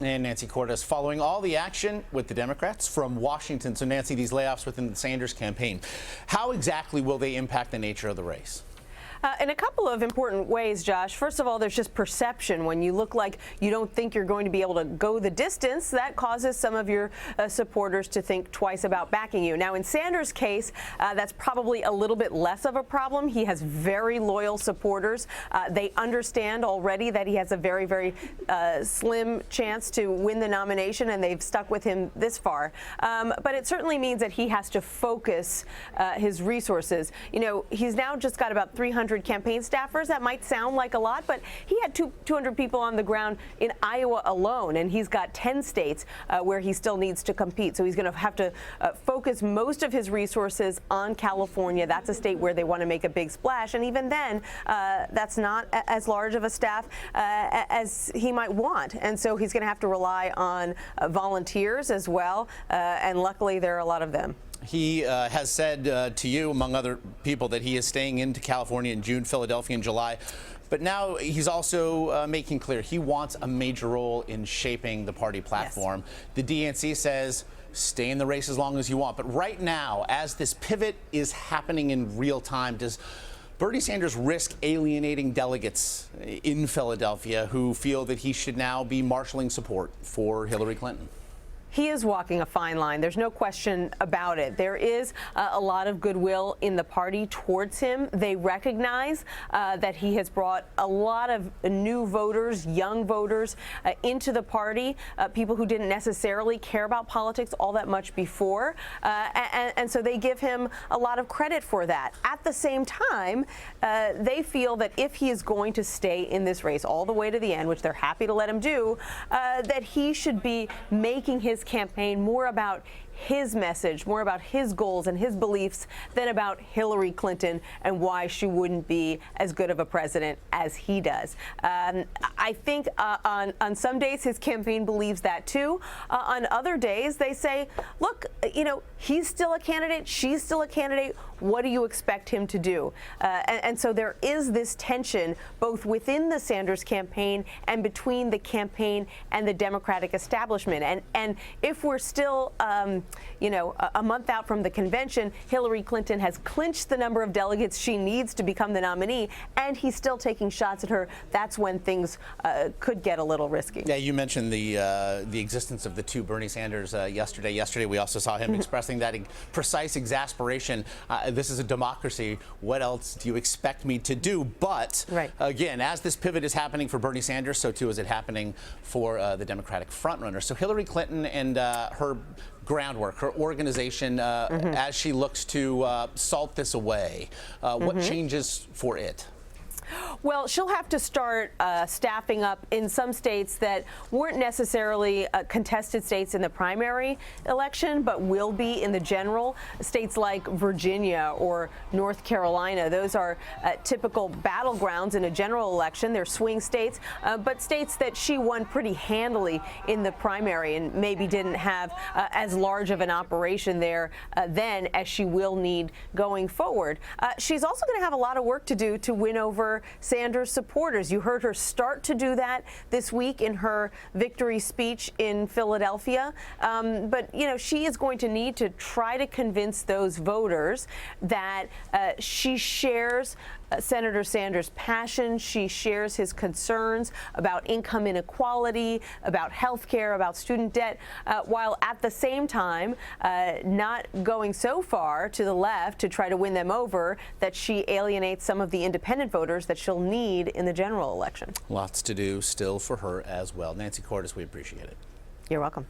And Nancy Cordes following all the action with the Democrats from Washington. So, Nancy, these layoffs within the Sanders campaign, how exactly will they impact the nature of the race? In a couple of important ways, Josh. First of all, there's just perception. When you look like you don't think you're going to be able to go the distance, that causes some of your supporters to think twice about backing you. Now, in Sanders' case, that's probably a little bit less of a problem. He has very loyal supporters. They understand already that he has a very, very slim chance to win the nomination, and they've stuck with him this far. But it certainly means that he has to focus his resources. You know, he's now just got about 300 campaign staffers. That might sound like a lot, but he had 200 people on the ground in Iowa alone, and he's got 10 states where he still needs to compete. So he's going to have to focus most of his resources on California. That's a state where they want to make a big splash, and even then, that's not as large of a staff as he might want. And so he's going to have to rely on volunteers as well, and luckily there are a lot of them. He has said to you, among other people, that he is staying into California in June, Philadelphia in July. But now he's also making clear he wants a major role in shaping the party platform. Yes. The DNC says stay in the race as long as you want. But right now, as this pivot is happening in real time, does Bernie Sanders risk alienating delegates in Philadelphia who feel that he should now be marshaling support for Hillary Clinton? He is walking a fine line. There's no question about it. There is a lot of goodwill in the party towards him. They recognize that he has brought a lot of new voters, young voters, into the party, people who didn't necessarily care about politics all that much before. And so they give him a lot of credit for that. At the same time, they feel that if he is going to stay in this race all the way to the end, which they're happy to let him do, that he should be making his campaign more about his message, more about his goals and his beliefs than about Hillary Clinton and why she wouldn't be as good of a president as he does. I think on some days his campaign believes that too. On other days they say, look, you know, he's still a candidate, she's still a candidate. What do you expect him to do? And so there is this tension both within the Sanders campaign and between the campaign and the Democratic establishment. And if we're still you know, a month out from the convention, Hillary Clinton has clinched the number of delegates she needs to become the nominee, and he's still taking shots at her. That's when things could get a little risky. Yeah, you mentioned the existence of the two Bernie Sanders yesterday. Yesterday, we also saw him expressing that precise exasperation. This is a democracy. What else do you expect me to do? But again, as this pivot is happening for Bernie Sanders, so too is it happening for the Democratic frontrunner. So Hillary Clinton and her groundwork, her organization, as she looks to salt this away, what changes for it? Well, she'll have to start staffing up in some states that weren't necessarily contested states in the primary election, but will be in the general. States like Virginia or North Carolina, those are typical battlegrounds in a general election. They're swing states, but states that she won pretty handily in the primary and maybe didn't have as large of an operation there then as she will need going forward. She's also going to have a lot of work to do to win over Sanders supporters. You heard her start to do that this week in her victory speech in Philadelphia. But, you know, she is going to need to try to convince those voters that she shares Senator Sanders' passion. She shares his concerns about income inequality, about health care, about student debt, while at the same time not going so far to the left to try to win them over that she alienates some of the independent voters that she'll need in the general election. Lots to do still for her as well. Nancy Cordes, we appreciate it. You're welcome.